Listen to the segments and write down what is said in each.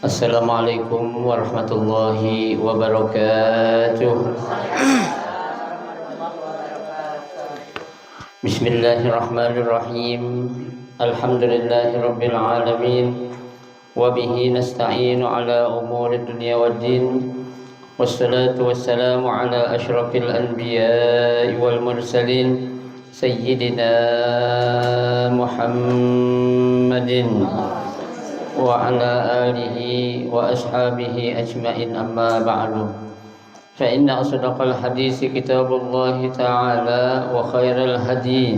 Assalamualaikum warahmatullahi wabarakatuh. Bismillahirrahmanirrahim. Alhamdulillahirabbil alamin. Wa bihi nasta'inu ala umuri dunya waddin. Wassalatu wassalamu ala asyrafil anbiya'i wal mursalin sayyidina Muhammadin wa ala alihi wa ashabihi ajma'in, amma ba'du. Fa inna asdaqal hadisi kitabullah ta'ala wa khairal hadi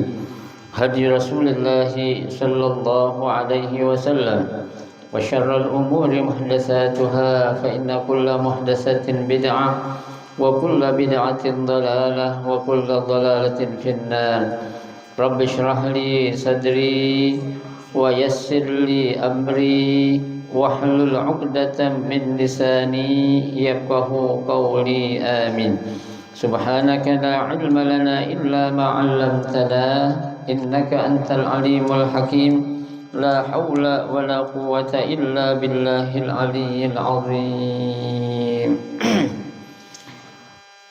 Rasulillah sallallahu alaihi wasallam wa syarrul umuri muhdatsatuha fa inna kulla muhdatsatin bid'ah wa kulla bid'atin dhalalah wa kulla dhalalatin finnar. Rabbi shrah li sadri wa yassir li amri wahlul 'uqdatam min lisani yafqahu qawli. Amin. Subhanaka la 'ilma lana illa ma 'allamtana innaka antal alimul hakim. La haula wa la quwwata illa billahil aliyyil azim.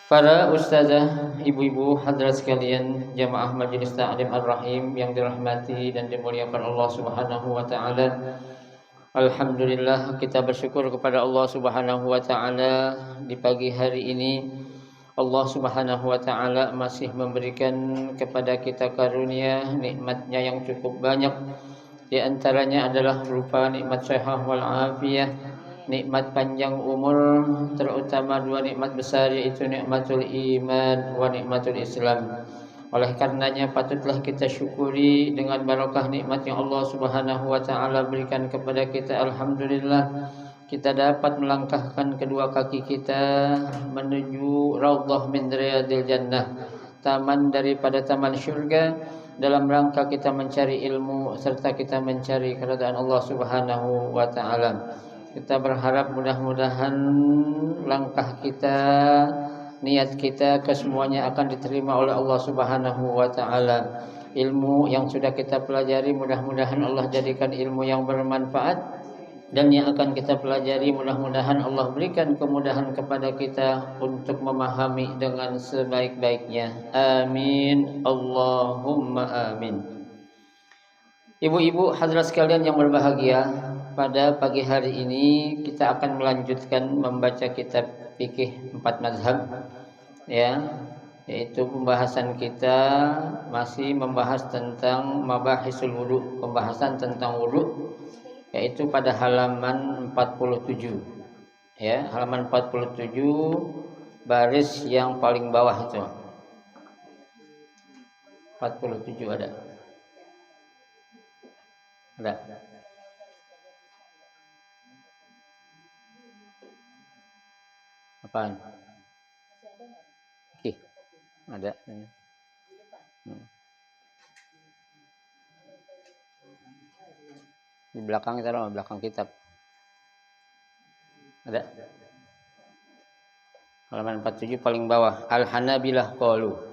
Para ustazah, ibu-ibu, hadirat sekalian, jamaah Majelis Ta'lim Ar-Rahim yang dirahmati dan dimuliakan Allah Subhanahu wa taala. Alhamdulillah, kita bersyukur kepada Allah Subhanahu wa taala di pagi hari ini. Allah Subhanahu wa taala masih memberikan kepada kita karunia nikmatnya yang cukup banyak. Di antaranya adalah berupa nikmat sehat wal afiyah, nikmat panjang umur, terutama dua nikmat besar, yaitu nikmatul iman wa nikmatul Islam. Oleh karenanya patutlah kita syukuri dengan barakah nikmat yang Allah Subhanahu wa taala berikan kepada kita. Alhamdulillah, kita dapat melangkahkan kedua kaki kita menuju raudhah min riyadil jannah, taman daripada taman syurga, dalam rangka kita mencari ilmu serta kita mencari keridhaan Allah Subhanahu wa taala. Kita berharap mudah-mudahan langkah kita, niat kita, kesemuanya akan diterima oleh Allah Subhanahu wa taala. Ilmu yang sudah kita pelajari mudah-mudahan Allah jadikan ilmu yang bermanfaat, dan yang akan kita pelajari mudah-mudahan Allah berikan kemudahan kepada kita untuk memahami dengan sebaik-baiknya. Amin. Allahumma amin. Ibu-ibu, hadirat sekalian yang berbahagia, pada pagi hari ini kita akan melanjutkan membaca kitab fikih 4 mazhab, ya, yaitu pembahasan kita masih membahas tentang mabahisul wudu, pembahasan tentang wudu, yaitu pada halaman 47, ya, halaman 47 baris yang paling bawah itu. 47 ada. Apaan? Oke, ada. Di belakang kita, belakang kitab. Ada. Halaman 47 paling bawah. Al-Hanabilah qalu.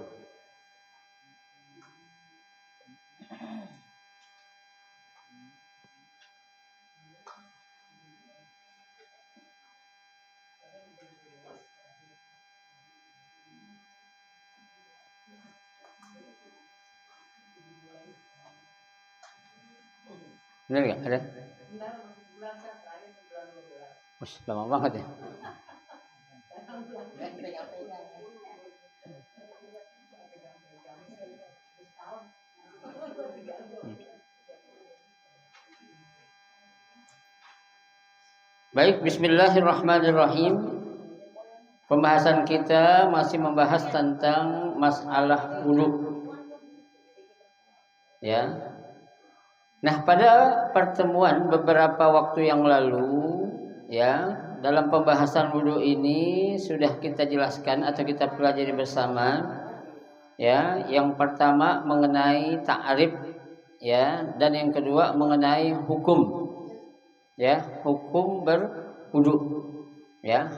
Benar nggak? Ada? Lama banget ya. Baik, bismillahirrahmanirrahim. Pembahasan kita masih membahas tentang masalah wudu, ya. Nah, pada pertemuan beberapa waktu yang lalu, ya, dalam pembahasan wudu ini sudah kita jelaskan atau kita pelajari bersama, ya. Yang pertama mengenai ta'rif, ya, dan yang kedua mengenai hukum, ya, hukum berwudu, ya.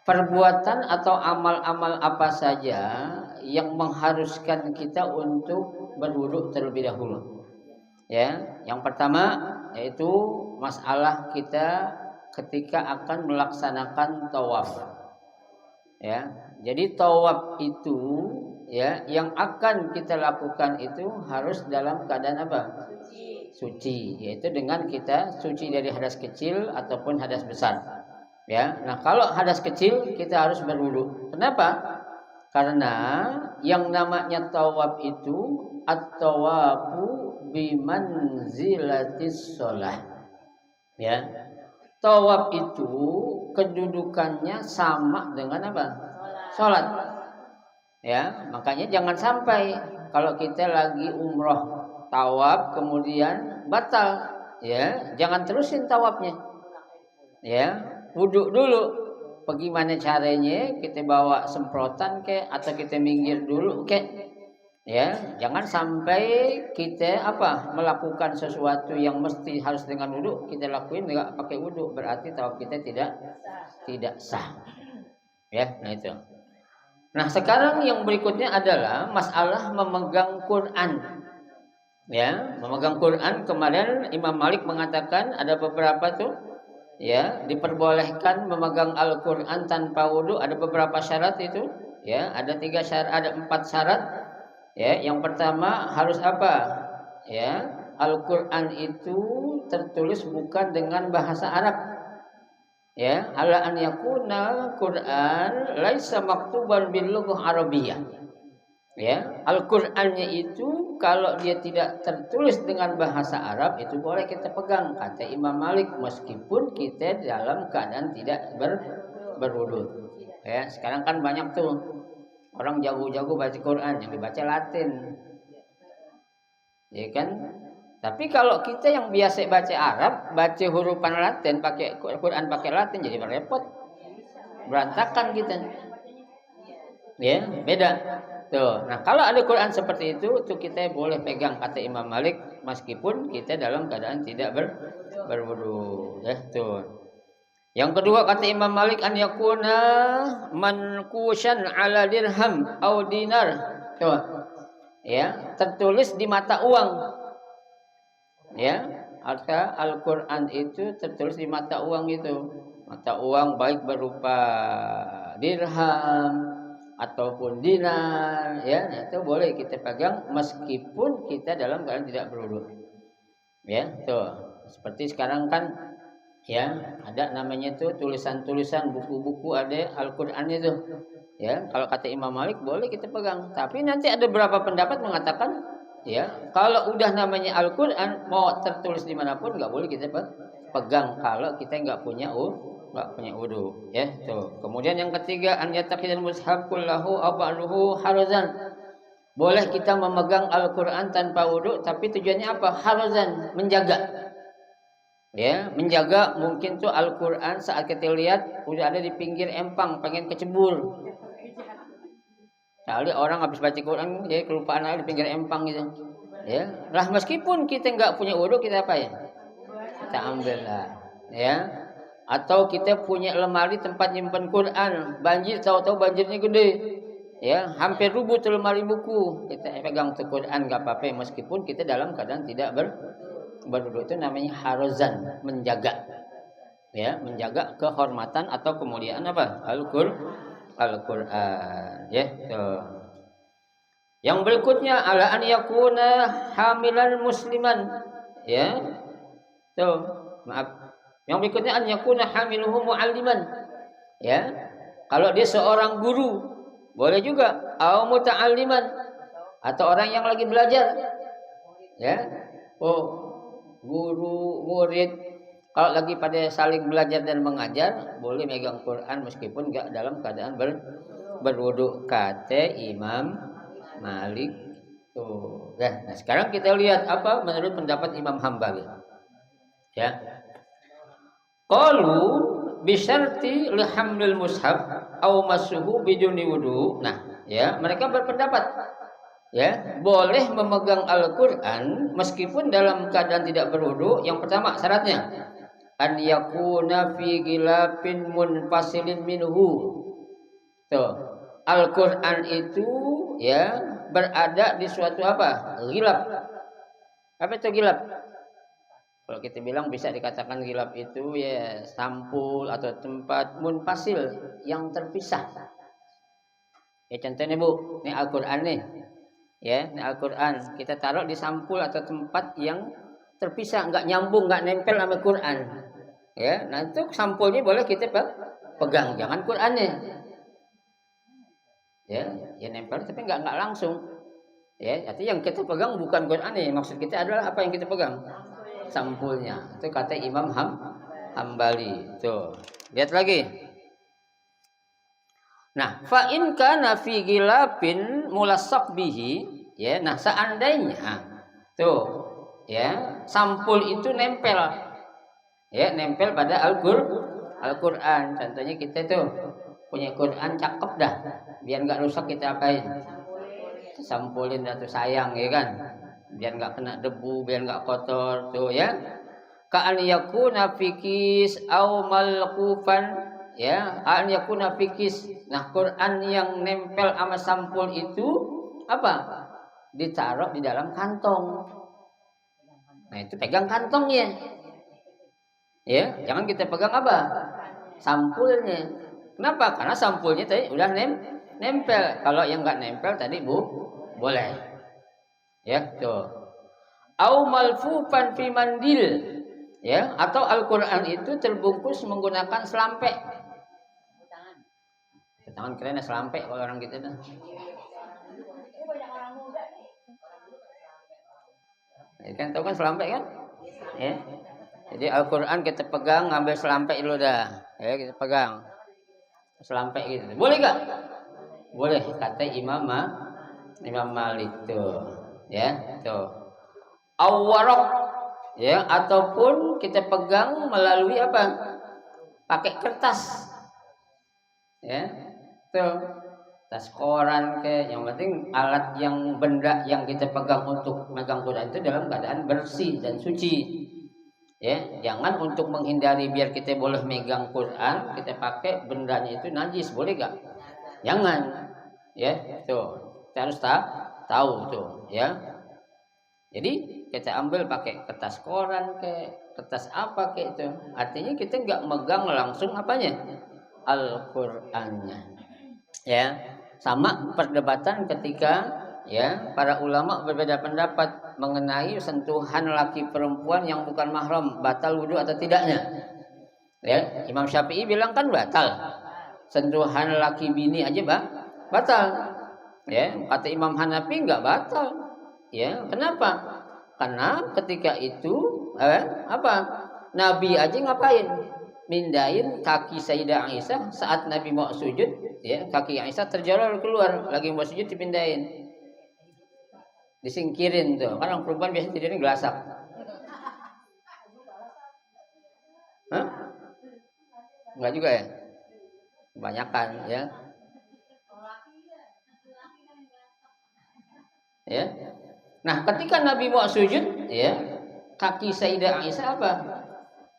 Perbuatan atau amal-amal apa saja yang mengharuskan kita untuk berwudu terlebih dahulu. Ya, yang pertama yaitu masalah kita ketika akan melaksanakan tawaf. Ya, jadi tawaf itu ya yang akan kita lakukan itu harus dalam keadaan apa? Suci, yaitu dengan kita suci dari hadas kecil ataupun hadas besar. Ya, nah kalau hadas kecil kita harus berwudu. Kenapa? Karena yang namanya tawaf itu at-tawafu bimanzilatis shalah. Ya. Tawaf itu kedudukannya sama dengan apa? Salat. Ya, makanya jangan sampai kalau kita lagi umroh tawaf kemudian batal, ya, jangan terusin tawafnya. Ya, wudhu dulu. Bagaimana caranya? Kita bawa semprotan atau kita minggir dulu ya, jangan sampai kita melakukan sesuatu yang mesti harus dengan wudhu kita lakuin nggak pakai wudhu, berarti tawaf kita tidak sah. Ya, nah itu. Nah, sekarang yang berikutnya adalah masalah memegang Quran. Ya, memegang Quran, kemarin Imam Malik mengatakan ada beberapa tuh, ya, diperbolehkan memegang Al-Quran tanpa wudhu. Ada beberapa syarat itu, ya, ada 3 syarat, ada 4 syarat. Ya, yang pertama harus apa? Ya, Al-Quran itu tertulis bukan dengan bahasa Arab. Ya, ala an yakuna Quran laisa maktuban bil lughah Arabiyyah. Ya, Al-Qur'annya itu kalau dia tidak tertulis dengan bahasa Arab itu boleh kita pegang, kata Imam Malik, meskipun kita dalam keadaan tidak berwudu. Ya, sekarang kan banyak tuh orang jago-jago baca Quran yang dibaca Latin. Ya kan? Tapi kalau kita yang biasa baca Arab, baca hurufan Latin, pakai Quran pakai Latin jadi repot. Berantakan kita. Ya, beda. Tuh. Nah, kalau ada Quran seperti itu kita boleh pegang, kata Imam Malik, meskipun kita dalam keadaan tidak berwudu. Ya, tuh. Yang kedua kata Imam Malik, an yakuna mankushan ala dirham au dinar. Tuh. Ya, tertulis di mata uang. Ya, artinya Al-Quran itu tertulis di mata uang itu. Mata uang baik berupa dirham ataupun dinar, ya, itu boleh kita pegang meskipun kita dalam keadaan tidak berwudu. Ya, tuh. Seperti sekarang kan, ya, ada namanya tuh tulisan-tulisan buku-buku ada Al-Qur'an itu. Ya, kalau kata Imam Malik boleh kita pegang. Tapi nanti ada beberapa pendapat mengatakan, ya, kalau udah namanya Al-Qur'an mau tertulis dimanapun nggak boleh kita pegang kalau kita nggak punya wudu, ya, tuh. Kemudian yang ketiga, an yattaqidal mushaf kullahu aw ba'dahu harazan. Boleh kita memegang Al-Qur'an tanpa wudu, tapi tujuannya apa? Harazan, menjaga. Ya, menjaga mungkin tuh Al-Qur'an saat kita lihat udah ada di pinggir empang, pengen kecebur. Kali orang habis baca Quran jadi kelupaan aja di pinggir empang gitu. Ya, lah meskipun kita nggak punya wudu, kita apa ya? Kita ambil lah, ya. Atau kita punya lemari tempat nyimpan Quran, banjir, tahu-tahu banjirnya gede, ya, hampir rubuh tuh lemari buku, kita pegang tuh Quran nggak apa-apa, meskipun kita dalam keadaan tidak berwudu. Itu namanya harazan, menjaga, ya, menjaga kehormatan atau kemuliaan apa? Al-Quran, ya. Tuh. Yang berikutnya ala an yakuna hamilan musliman, ya. Tuh, maaf. Yang berikutnya an yakuna hamiluhu mualliman. Ya. Kalau dia seorang guru, boleh juga au muta'alliman, atau orang yang lagi belajar. Ya. Oh, guru, murid kalau lagi pada saling belajar dan mengajar, boleh megang Quran meskipun enggak dalam keadaan berwudu, kata Imam Malik. Tuh. Nah, sekarang kita lihat apa menurut pendapat Imam Hambali. Ya. Qalu bisyarti lihamlil mushaf au masuhu biduni wudu. Nah, ya, mereka berpendapat, ya, boleh memegang Al-Qur'an meskipun dalam keadaan tidak berwudu. Yang pertama syaratnya an yakuna fi ghilafin munfasilin minhu. Tuh. Al-Qur'an itu, ya, berada di suatu apa? Ghilaf. Apa itu ghilaf? Kalau kita bilang bisa dikatakan gilaf itu ya sampul atau tempat munfasil yang terpisah. Ya contohnya Bu, ini Al-Qur'an nih. Ya, ini Al-Qur'an. Kita taruh di sampul atau tempat yang terpisah, nggak nyambung, nggak nempel sama Quran. Ya, nah itu sampulnya boleh kita pegang, jangan Qur'annya. Ya nempel tapi nggak langsung. Ya, artinya yang kita pegang bukan Qur'annya. Maksud kita adalah apa yang kita pegang? Sampulnya. Itu kata Imam Hambali. Tuh. Lihat lagi. Nah, fa in kana fi ghilafin mulassak bihi, ya. Nah, seandainya tuh, ya, sampul itu nempel. Ya, nempel pada Al-Qur'an. Contohnya kita tuh punya Quran cakep dah. Biar enggak rusak kita apain? Sampulin dah tuh sayang ya kan. Biar enggak kena debu, biar enggak kotor tuh ya. Ka'an yakuna fikis au malqufan ya, an yakuna fikis. Nah, Quran yang nempel sama sampul itu apa? Ditaruh di dalam kantong. Nah, itu pegang kantongnya. Ya, jangan kita pegang apa? Sampulnya. Kenapa? Karena sampulnya tadi udah nempel. Kalau yang enggak nempel tadi boleh. Ya, tuh. Au malfufan fi mandil. Ya, atau Al-Qur'an itu terbungkus menggunakan selampe. Tangan keren selampe kalau orang gitu dah. Ya kan tahu kan selampe kan? Ya. Jadi Al-Qur'an kita pegang ngambil selampe dulu dah. Ya, kita pegang. Selampe gitu. Boleh enggak? Boleh kata Imam Malik tuh. Ya, tuh. Awarok ya ataupun kita pegang melalui apa? Pakai kertas. Ya. Tuh. Tas koran ke, yang penting alat yang benda yang kita pegang untuk megang Quran itu dalam keadaan bersih dan suci. Ya, jangan untuk menghindari biar kita boleh megang Quran, kita pakai bendanya itu najis, boleh gak? Jangan. Ya, tuh. Kita harus tahu tuh, ya. Jadi kita ambil pakai kertas koran ke, kertas apa ke itu. Artinya kita nggak megang langsung apanya? Al-Qur'annya. Ya. Sama perdebatan ketika ya para ulama berbeda pendapat mengenai sentuhan laki perempuan yang bukan mahram batal wudu atau tidaknya. Ya, Imam Syafi'i bilang kan batal. Sentuhan laki bini aja batal. Ya, kata Imam Hanafi enggak batal. Ya, kenapa? Karena ketika itu apa? Nabi aja ngapain? Mindahin kaki Sayyidah Aisyah saat Nabi mau sujud, ya, kaki Aisyah terjolol keluar, lagi mau sujud dipindahin. Disingkirin tuh. Kan orang perempuan biasanya tidurnya gelasak. Hah? Enggak juga ya? Kebanyakan ya. Ya. Nah, ketika Nabi mau sujud, ya, kaki Sayyidah Aisyah apa?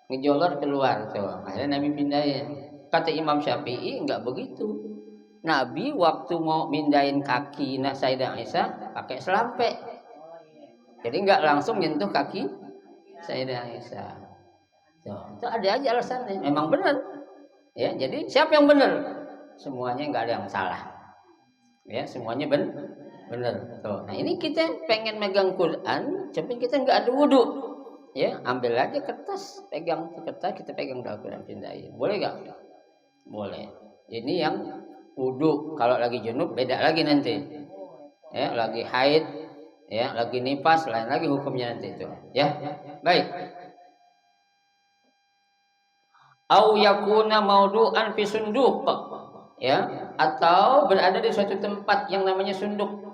Ngejolor keluar tuh. Akhirnya Nabi pindahin. Kata Imam Syafi'i enggak begitu. Nabi waktu mau mindahin kaki Sayyidah Aisyah pakai selampe. Jadi enggak langsung nyentuh kaki Sayyidah Aisyah. Tuh, itu ada aja alasannya. Memang benar. Ya, jadi siapa yang benar? Semuanya enggak ada yang salah. Ya, semuanya benar. Tuh. Nah, ini kita pengen megang Quran, tapi kita enggak ada wudu. Ya, ambil aja kertas, pegang kertas, kita pegang Al-Qur'an pindahin. Boleh enggak? Boleh. Ini yang wudu. Kalau lagi junub beda lagi nanti. Ya, lagi haid, ya, lagi nifas, lain lagi hukumnya nanti itu. Ya. Baik. Au yakuna maudu'an fi sunduq. Ya, atau berada di suatu tempat yang namanya sunduk.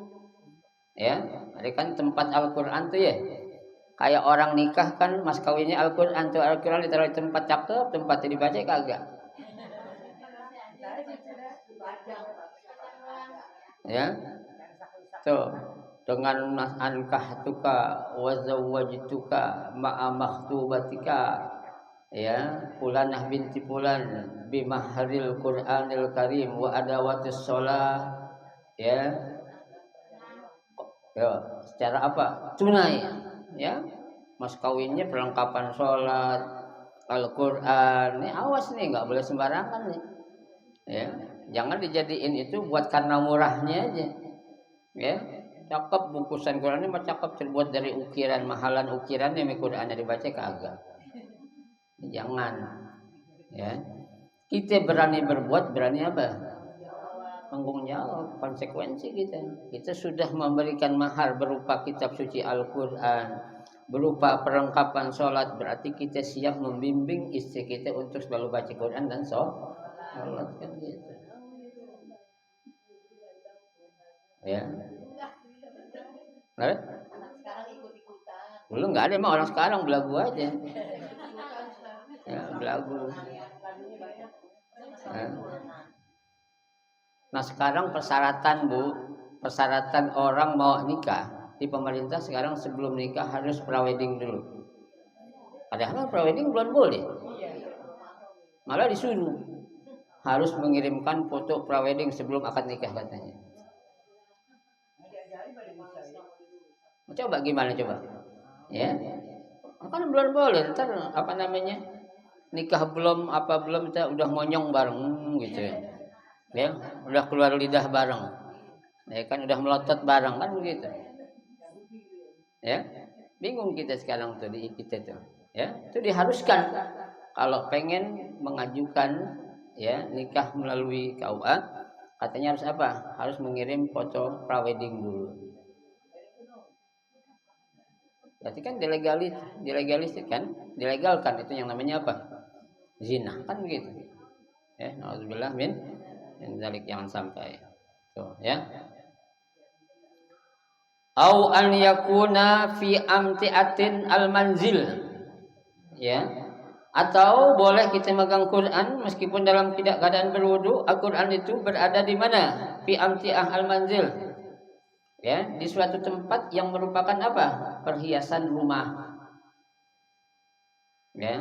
Ya, ada kan tempat Al-Qur'an tuh ya. Kayak orang nikah kan mas kawinnya Al-Qur'an tuh, Al-Qur'an ditaruh di tempat cakep, tempatnya dibaca kagak. Ya. Tuh, dengan ankahtuka wa zawwajtuka ma'a makhtubatika, ya, fulanah binti fulan bimahril Qur'anil Karim wa adawatis shalah, ya. Ya, secara apa? Tunai, ya. mas kawinnya perlengkapan sholat, Al-Quran. Ini awas nih, nggak boleh sembarangan nih. Ya, jangan dijadiin itu buat karena murahnya aja. Ya, cakep bungkusan Quran ini mah cakep, terbuat dari ukiran, mahalan ukirannya Qurannya dibaca kagak. Jangan. Ya, kita berani berbuat, berani apa? Tanggung jawab, konsekuensi kita. Kita sudah memberikan mahar berupa kitab suci Al-Quran, berupa perlengkapan sholat, berarti kita siap membimbing istri kita untuk selalu baca Quran dan sholat kan gitu. Ya. Nah, belum nggak ada mah orang sekarang belagu aja. Ya, belagu. Nah sekarang persyaratan orang mau nikah di pemerintah sekarang sebelum nikah harus prawedding dulu. Padahal prawedding belum boleh, malah disuruh harus mengirimkan foto prawedding sebelum akad nikah katanya. Coba gimana coba? Ya, kan belum boleh. Ntar apa namanya nikah belum kita udah monyong bareng gitu ya. Ya, udah keluar lidah bareng. Ya kan udah melotot bareng kan begitu. Ya. Bingung kita sekarang tuh di kita tuh. Ya, itu diharuskan kalau pengen mengajukan ya nikah melalui KUA, katanya harus apa? Harus mengirim foto prawedding dulu. Berarti kan dilegalkan itu yang namanya apa? Zina kan begitu. Ya, nauzubillah min zalik, jangan sampai. Tuh, ya. Au an yakuna fi amtiatin al-manzil. Ya. Atau boleh kita megang Quran meskipun dalam tidak keadaan berwudu. Al-Quran itu berada di mana? Fi amtiah al-manzil. Ya, di suatu tempat yang merupakan apa? Perhiasan rumah. Ya.